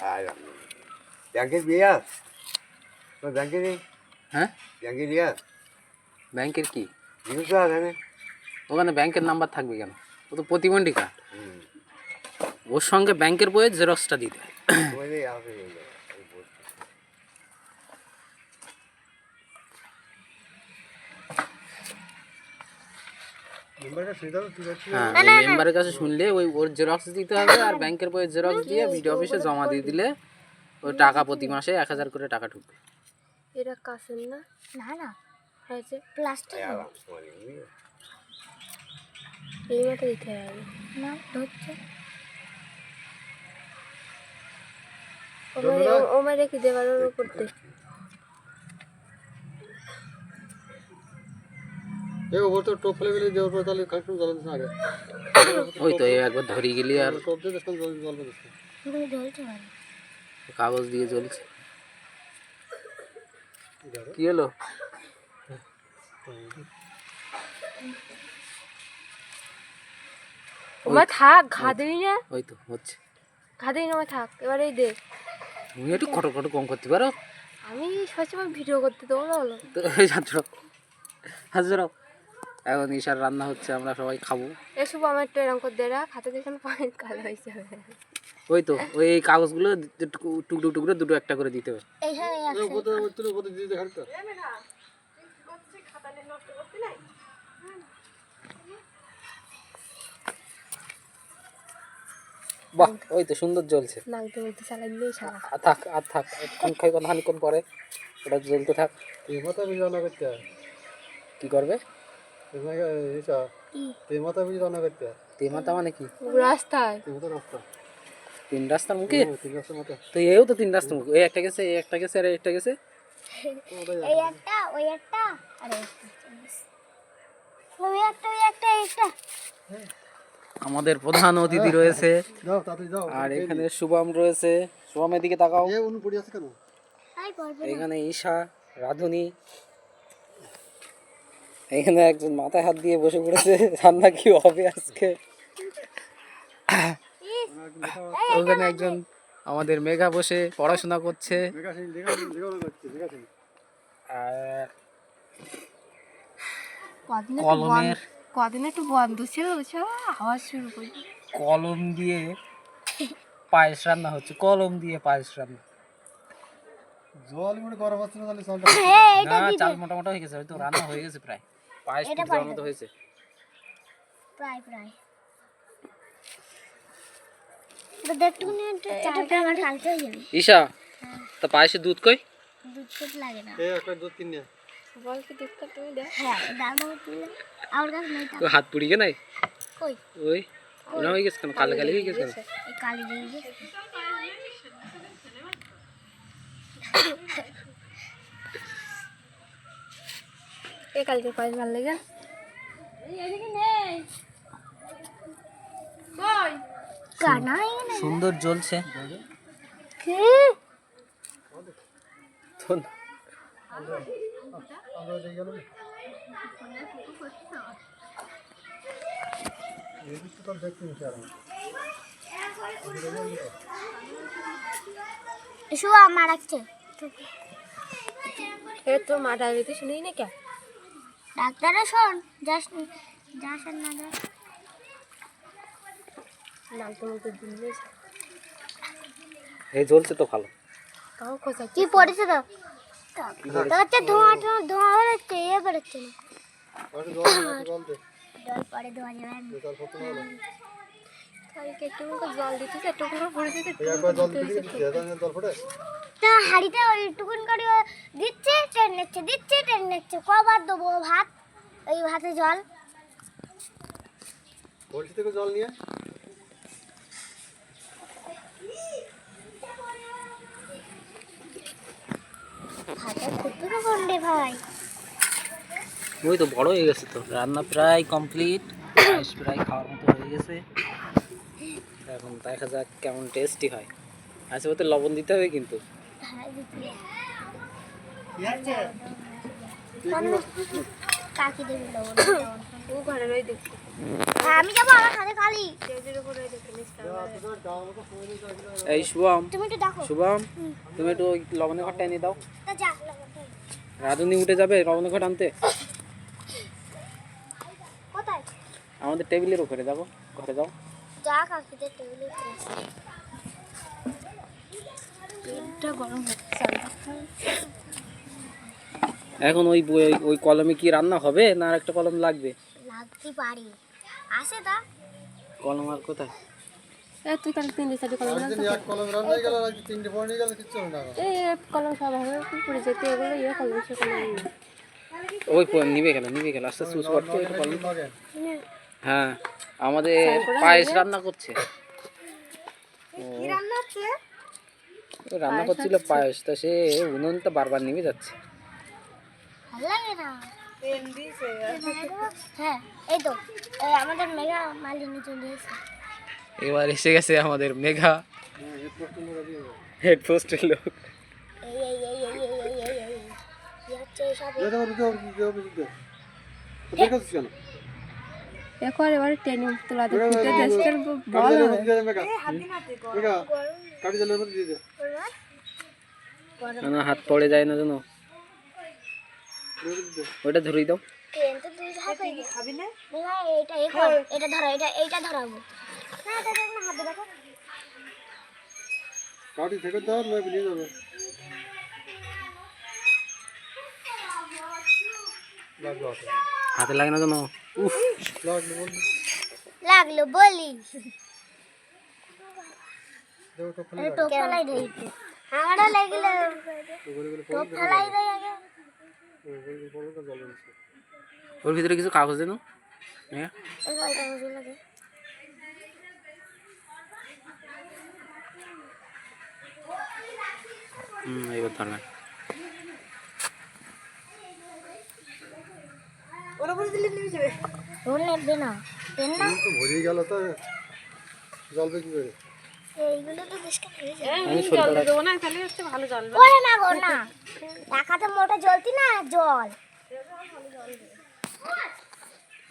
আর ব্যাংকের বিয়া ব্যাংকে নেই। হ্যাঁ ব্যাংকে বিয়া ব্যাংকের কি জিনিস তো আছে না। ওখানে ব্যাংকের নাম্বার থাকবে কেন? ও তো প্রতিবন্ধী কার্ড, ওর সঙ্গে ব্যাংকের বইয়ের জেরক্সটা দিতে হয়। হ্যাঁ, ওই মেম্বারের কাছে শুনলে ওই ওর জেরক্স দিতে হবে, আর ব্যাংকের বইয়ের জেরক্স দিয়ে বিডিও অফিসে জমা দিয়ে দিলে ওই টাকা প্রতি মাসে 1000 করে টাকা ঢুকবে। এটা কাছের না? না না, হয়েছে প্লাস্টিক। এই মতো দিতে হবে না, ধরছে ও মেরে কি দেবার করতে। ওই তো একবার ধরিয়ে গেলি আর কাগজ দিয়ে জ্বলছে। কি হলো? ওমা থাক, ঘা দিই না। ওই তো হচ্ছে, ঘা দিই না, থাক। এবারে দে, তুমি একটু খটো খটো কম করতে পারো। আমি সবসময় ভিডিও করতে দেবো না, হলো তো হাজার এখন ঈশার রান্না হচ্ছে, আমরা সবাই খাবো। এসব আমার একটু এরকম করে দেরা খাতে দেখেন পানি কালো হয়ে যাবে। ওই তো ওই কাগজগুলো টুকরো টুকরো দুটো একটা করে দিতে হবে। বাহ, ওই তো সুন্দর জ্বলছে। নাক দিয়ে চালাই দিলেই সারা। থাক আর থাক, খানিক্ষণ পরে ওটা জ্বলতে থাক। কি করবে? তেমাতা মানে কি? রাস্তায় 3 রাস্তার মুখে। তো এও তো 3 রাস্তার মুখে, এই একটা গেছে, এই একটা গেছে, আর একটা গেছে, এই একটা, ওই একটা, আরে ওই একটা, ওই একটা, এইটা। আমাদের প্রধান অতিথি রয়েছে, আর এখানে শুভম রয়েছে। শুভমের দিকে তাকাও। এখানে ঈশা, রাধুনী, এখানে একজন মাথায় হাত দিয়ে বসে পড়েছে। রান্না কি হবে আজকে? ওখানে একজন আমাদের মেঘা বসে পড়াশোনা করছে। আর কদিন একটু বন্ধ ছিল, আওয়াজ শুরু করি। কলম দিয়ে পায়েস রান্না হচ্ছে, কলম দিয়ে পায়েস রান্না। না, চাল মোটামোটা হয়ে গেছে, হয়তো রান্না হয়ে গেছে প্রায়। পায়েস দেওয়ার মতো হয়েছে প্রায়। ঈশা, তা পায়েসে দুধ কই? দুধ লাগে না। দুধ কিনে বল কি দুধ কা তুমি দাও। হ্যাঁ দাও তুমি। আমার কাছে নাই। তো হাত পুড়িয়ে নাই কই? ওই না হয়ে গেছে কেন? কালো হয়ে গেছে কেন? এই কালি দিয়ে গেছে। এই কালকে পায়েস ভালো লাগে। এদিকে নেই কই কানা এখানে সুন্দর জ্বলছে। কি শোন, এসো আমার রাখছে এ তো মা ডাকতে শুনি না কে ডাক্তার শোন যাস না যাস না তো দিন এই জ্বলছে তো ভালো। তাও কথা কি পড়েছে তো তাতে ধোঁয়া বেরোচ্ছে এ বেরোচ্ছে না জল পরে ধোঁয়া যাবে কালকে একটু জল দিতে একটু করে পড়েছে তা হাড়িতে ওইটুকুন করে দিচ্ছে ট্রেন নিচ্ছে কবার দেবো ভাত এই ভাতে জল বলছি থেকে জল নিয়ে ভাই ওই তো বড় হয়ে গেছে, তো রান্না প্রায় কমপ্লিট, পায়েস প্রায় খাওয়ার মতো হয়ে গেছে। এখন দেখা যাক কেমন টেস্টি হয়। আচ্ছা, ওতে লবণ দিতে হবে কিন্তু। কাকি দেবী লবণ ও ঘরে রই দেখছি। আমি যাবো আমার হাতে খালি স্টেজের উপরে দেখে নিস্তার। এই শুভম, তুমি একটু দেখো। শুভম তুমি একটু ওই লবণের ঘরটা এনে দাও। তা যা লগন। রাধুনি উঠে যাবে লবণের ঘর আনতে। কোথায়? আমাদের টেবিলের উপরে যাবো, ঘরে যাও। যা কাকিতে টেবিলে আছে। এটা গরম হচ্ছে। এখন ওই ওই কলমে কি রান্না হবে না আর একটা কলম লাগবে? লাগতে পারে। আসে তা কলম আর কোথায়? এ তুই কাল 3-4 কলম না তো এক কলম রান্না হয়ে গেল আর 3টে পড়ে নিয়ে গেল কিচ্ছু হবে না। এই কলম সব হবে পুরো যেতে এগুলো কলম সে কলম ওই নিভে গেল আস্তে আস্তে করতে কলম। হ্যাঁ আমাদের পায়েস রান্না করছে। কি রান্না হচ্ছে? ও রান্না করছিল পায়েস, তা সে উনুনটা বারবার নিভে যাচ্ছে। ভালো লাগে না। হ্যাঁ এই তো আমাদের মেঘা মালিনী চলে এসেছে। এবার এসে গেছে আমাদের মেঘা হেডপোস্টের লোক। এই এই এই এই এই এই এই এই কি হচ্ছে সব? দেখাচ্ছিস কেন? এখন এবারে ট্রেনিং তোলা দে ফুটে দেশটার বল কাটি জলের মধ্যে দিয়ে দে। না হাত পড়ে যায় না জানো, ওটা ধরেই দাও। ট্রেন তো দুই হাতে খাবি না? না এটা এটা ধরো এইটা ধরাবো না। এটা না হাতে দেখো। কাটি থেকে দাও না নিয়ে যাবে। লাগলো হাতে লাগে না জানো। উফ লাগলো বল। লাগলো বলি দেও তো খুলে টোপ ফেলাই দেই তো। আমারও লাগলো টোপ ফেলাই দেই আগে। ওর ভিতরে কিছু কাগজ দেন। হ্যাঁ এটা বুঝে লাগে। এবার ধরবেন। ওর নেবে না পেন না তো ভরে গেল তো জলবে কি করে? এইগুলো তো বেশ হয়ে যায়। আমি সরে দাঁড়াই। দেবো না তাহলে হচ্ছে ভালো জল ওরে না গো না দেখাতে মোটা জ্বলতি না জল।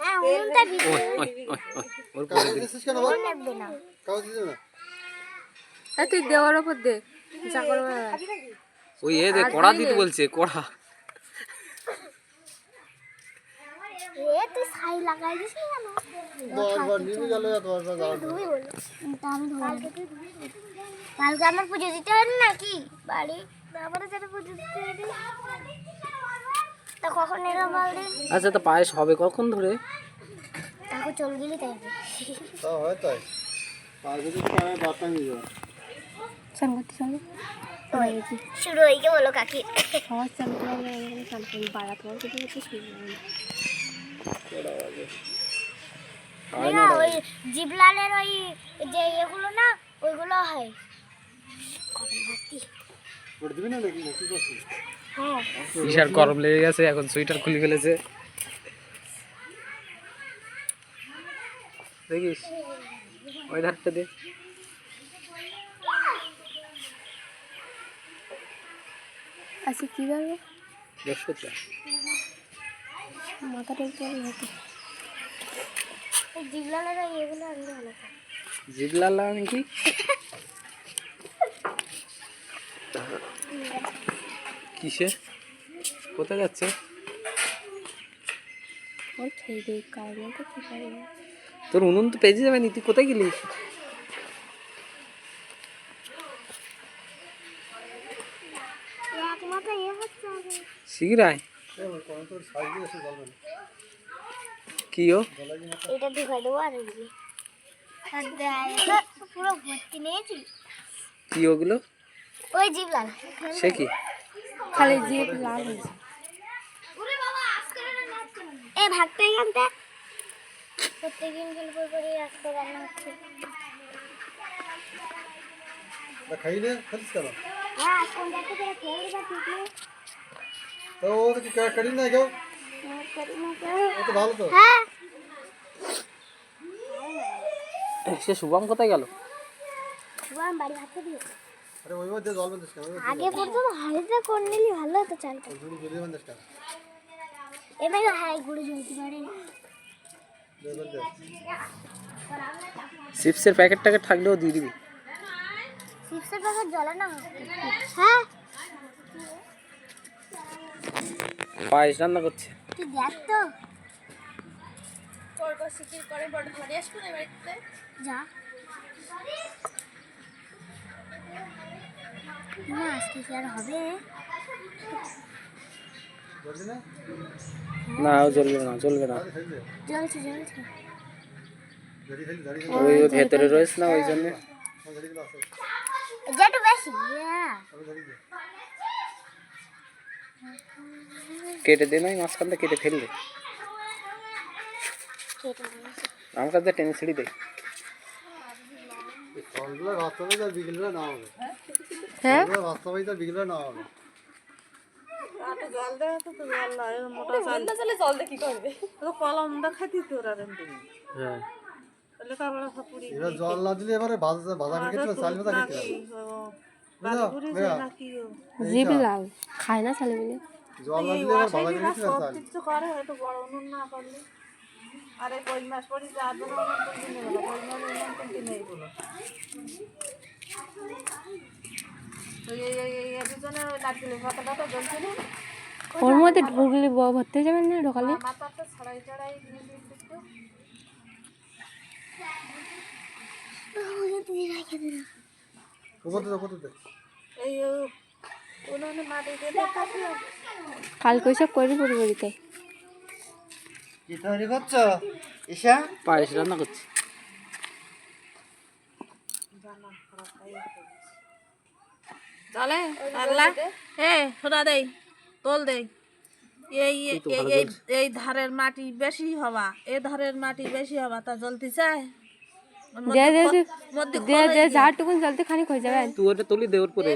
হ্যাঁ উনুনটা ভিজে ওর কাগজ দিছিস কেন বল? নেবে না। কাগজ দিছিস না? এ তুই দেওয়ার উপর দে যা করবে ওই এ দে কড়া দিতে বলছে, কড়া। এ তুই ছাই লাগাই দিস কেন? 10 বার নিয়ে গেল 10 বার দাও। ধুই হলো তা আমি কালকে আমার পুজো দিতে হবে নাকি বাড়ি? তারপরে যেটা পুজো দিতে হবে তা কখন এরা বলবে? আচ্ছা তো পায়েস হবে কখন ধরে? তাকে চল গেলি তাই তা হয় তাই। আর যদি পারে বাতা নিয়ে যাও। চান করতে চলে শুরু হয়ে গেল বলো কাকি। সবার চান করে চান করে বাড়া তোমার কিছু কিছু শুরু না ওই জিবলালের ওই যে এগুলো না ওইগুলো হয়। ওটা দিবি না নাকি কি করছিস? হ্যাঁ বিশাল গরম লেগে গেছে, এখন সোয়েটার খুলে ফেলেছে দেখিস। ওই ধারটা দে। আচ্ছা কী বলবো বৃহস্পতিবার মাথাটা একটু হতো ওই জিবলালের ওই এগুলো আনলে ভালো। জিবলালা নাকি? কিসে কোথায় যাচ্ছে? ওর খেয়ে দিয়ে কারণে তো কী পারবে তোর উনুন তো পেজে যাবে নি, তুই কোথায় গেলিস? এক মাথা হচ্ছে আগে। শিগরাই তোর সাইজ দিয়ে এসে জলবে না। কি ও এটা ঢুকাই দেবো আর এদিকে পুরো ভর্তি নিয়েছি। কি ওগুলো? ওই জিবলাল সে কি? খালি জিভ লাল হয়েছে এ ভাগটা এখানটা প্রত্যেকদিন খেলে করে আজকে রান্না হচ্ছে। তা খাইলে খালিস কেন? হ্যাঁ আজকে দেখতে করে খেয়ে বা ঠিক নেই। তো ও তো কি কাটি না কেউ? ও তো ভালো তো। হ্যাঁ সে শুভম কোথায় গেল? শুভম বাড়ি ভাতে দিয়ে আরে ওই মধ্যে জল বান্ধিস কেন? আগে পর্যন্ত হাড়িতে করে নিলি ভালো হতো চালটা। ঝুড়ি ঝুড়ি বান্ধিস কেন? এবার হ্যাঁ গুঁড়ো জ্বলতে পারে চিপসের প্যাকেট ট্যাকেট থাকলেও দিয়ে দিবি। চিপসের প্যাকেট জ্বলে না? হ্যাঁ, পায়েস রান্না করছে। তুই দেখ তো। যা না, আজকে কি আর হবে? না ও জ্বলবে না, জ্বলবে না। জ্বলছে জ্বলছে। ওই ওই ভেতরে রয়েছে না, ওই জন্য। এটা একটু বেশি। কেটে দে, নাই মাঝখানটা কেটে ফেললে আমার কাছে টেনে ছিঁড়ি দে। হ্যাঁ হ্যাঁ, জল না দিলে এবারে ভাজা ভাজা খেতে চাল ভাজা খেতে জিবি লাল খায় না ছেলে মিলে। জল না দিলে এবার ভাজা খেতে চাল। ওর মধ্যে ঢুকলে ভর্তি হয়ে যাবেন না ঢোকালে। কালকে ওইসব করে পরিবারিতে কি তৈরি করছো ঈশা? পায়েস রান্না করছি। চলে আল্লাহ সোনা দেই তোল দেই। এই এই ধারের মাটি বেশি হওয়া, এ ধারের মাটি বেশি হওয়া, তা জ্বলতে চায়। দে দে দে দে যাটুকুন জলতে খানিক হয়ে যাবে। তুই ওটা তুলি দে ওর পরে।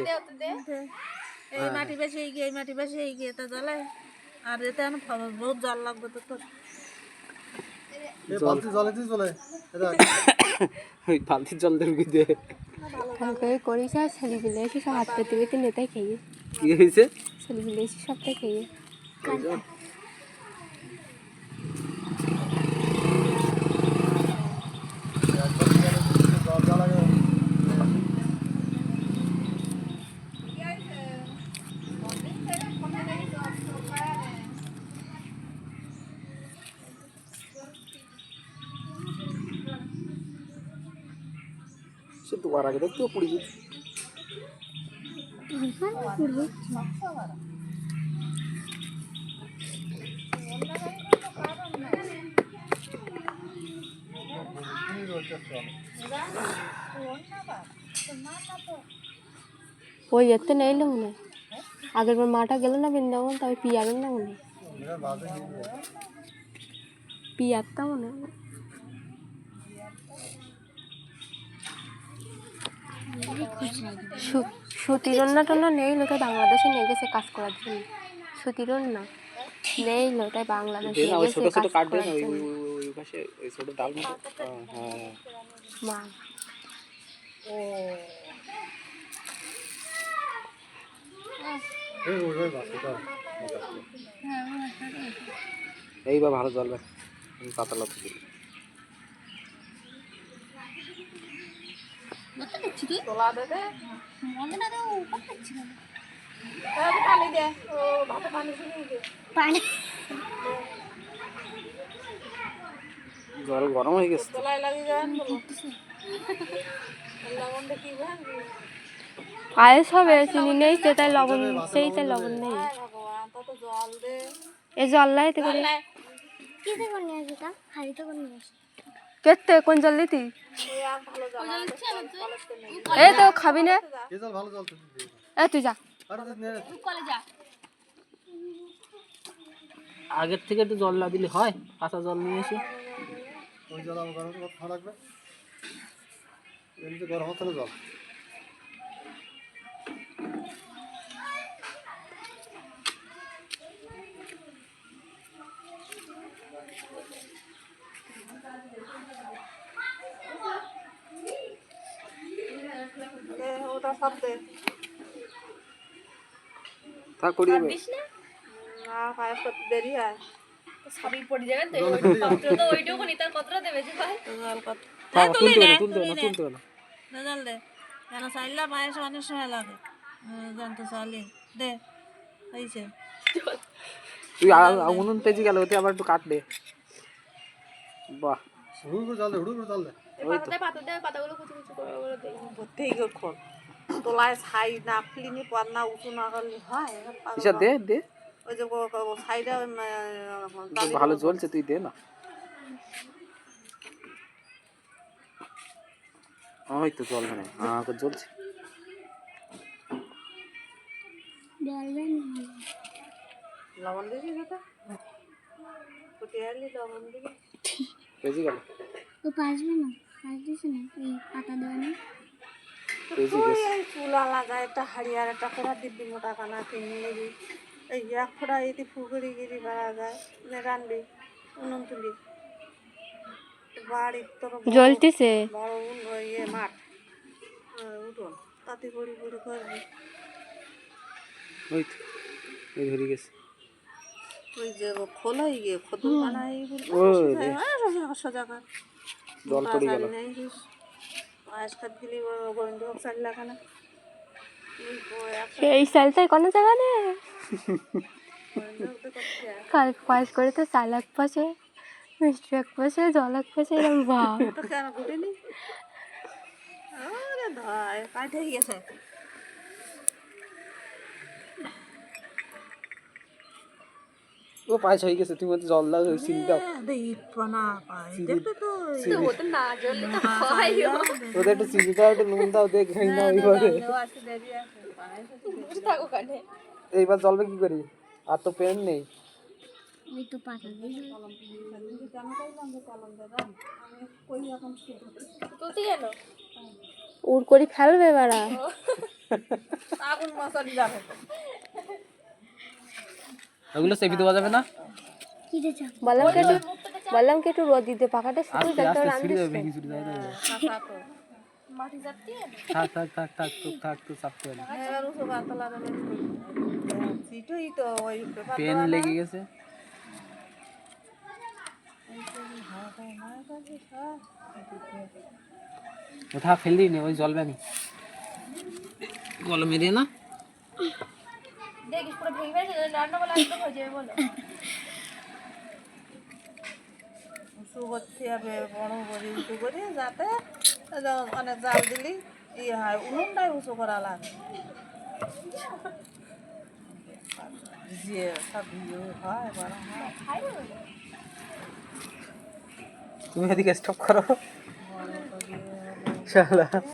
এই মাটি বেশি গিয়ে, এই মাটি বেশি গিয়ে তা জ্বলে। আর এতে এখন বহুত জল লাগবে তো তোর। বালতি জলে দিয়ে চলে ওই বালতির জল দিয়ে দে। কালকে করিস আর ছেলে পিলে এসে সব হাত পেতে পেতে নেতাই খেয়ে। কি হয়েছে? ছেলে পিলে এসে সবটাই খেয়ে। সে দুবার আগে দেখতেও পুড়ি গেছে। ওই এতে নেই না মনে হয়। আগের বার মাটা গেল না বৃন্দাবন, তবে পিয়ারের না মনে হয়। পিয়ারটা মনে হয়। সুতিরন না টনা নেই লো, তাই বাংলাদেশে নিয়ে গেছে কাজ করার জন্য। সুতিরন না নেই লো, তাই বাংলাদেশে দে না, নিয়ে ওই গেছে ছোট ছোট কাজ কাট দে করার না, ওই জন্য। ওই পাশে ওই ছোট ডাল মতো। হ্যাঁ মা এইবার ভালো জ্বলবে। পাতা লতা দিবি। তোলা দেবে মজা না দেবো করতে না। পানি দে, ও ভাতে পানি শুকিয়ে দে। পানি জল গরম হয়ে গেছে। তোলায় লাগিয়ে যাবেন বলো। লবণটা কি ভাঙবি? পায়েস হবে, চিনি নেই তো তাই লবণ, সেই তাই লবণ নেই। ভগবান, তত জল দে। এই জল লাই এতে করে কি দেবো নিয়ে আসি? তা হাড়িতে করে নিয়ে আসি। কেতে কোন জল দিতি? ভালো জল এই তো খাবি না? এই জল ভালো জল তো দিবি। এই তুই যা। আরে নে আগের থেকে একটু জল না দিলে হয়? কাঁচা জল নিয়ে এসে ওই জল আমার গরম কত খাওয়া লাগবে? এমনি গরম হতে জল ওটা সব দে। তা করি দেবে। না পায়েস করতে দেরি হয়। সবই পড়ে যাবেন তো পাত্র তো ওইটুকু নি তার কতটা দেবে যে ভাই তো জল কত থাক, তুলতে হবে না, তুলতে হবে না। দে জল দে কেন চাইলা পায়েস অনেক সময় লাগে জানতো চালি দে হয়েছে তুই উনুন তেজি গেল, ওতে আবার একটু কাটবে। বাহ, হুড় করে জল দে, হুড় করে জল দে। পাতা দেবে পাতাগুলো কুচি কুচি করে ওগুলো দেই ভর্তি খন তোলায় ছাই না ফিলিনি পর না উঁচু না করলে হয় ঈশা দে দে, ওই যে ছাইটা ভালো জ্বলছে, তুই দে না। ওই তো জ্বলবে না, জ্বলছে। লবণ দিবি যেটা ফুটিয়ালি লবণ দিবি তেজি গেল, ও পাসবে না, পাস দিছে না এই পাতা দেওয়া নেই। তেজি গেছে। এই চুলা লাগা একটা হাড়িয়ার একটা ফোড়া দিবি মোটা কানা কিনে নিবি এই এক ফোড়া এটি ফুকরি গিরি করা যায় রানবি উনুন তুলি বাড়ির তোর জ্বলতেছে বড় ইয়ে মাঠ উঠোন তাতে পড়ি পড়ি করবি ওই তো, এই ধরে গেছে। ওই যে খোলাই গিয়ে খদু বানাই সোজা কর জল পড়ে গেল। পায়েস খাত গেলি গোবিন্দ চাল লাগানা এই সালটাই কোনো জায়গা নেই পায়েস করে তো চাল এক পাশে মিষ্টি এক পাশে জল এক পাশে এরকম ভাব তো কেন ঘুরিনি আরে ধায় কাটে গেছে ও পায়েস হয়ে গেছে, তুমি ওতে জল দাও, চিনি দাও। না জ্বললে তো হয় ওদের একটু চিনি দাও, একটু নুন দাও, দেখ খাই না ওইভাবে। থাকো কানে এইবার জলবে কি করি, আর তো পেন নেই। ওই তো পাতা দিয়ে তুলতে গেল উড় করে ফেলবে বাড়া আগুন মশালি যাবে ওগুলো চেপে দেওয়া যাবে না, কি রে চাপ বললাম কি একটু রোদ দিতে পাখাটা শুধু আস্তে দেখতে আস্তে ছিঁড়ে যাবে, ভেঙে ছিঁড়ে যাবে। মাটি যাচ্ছে থাক থাক থাক থাক তো, থাক তো, চাপতে হবে না। এবার উঠো গাতলা সিটই তো ওই পেপার পেন লেগে গেছে। ওঠা ফেল দিই না, ওই জলবে নি, কলমে দিয়ে না। দেখিস পুরো ভেঙে গেছে রান্না বলে একদম হয়ে যাবে বলো উঁচু করতে হবে বড় করে উঁচু করে যাতে অনেক জাল দিলি ইয়ে হয় উনুনটাই উঁচু করা লাগে সব হয় বড় হয় তুমি এদিকে স্টপ করো শালা।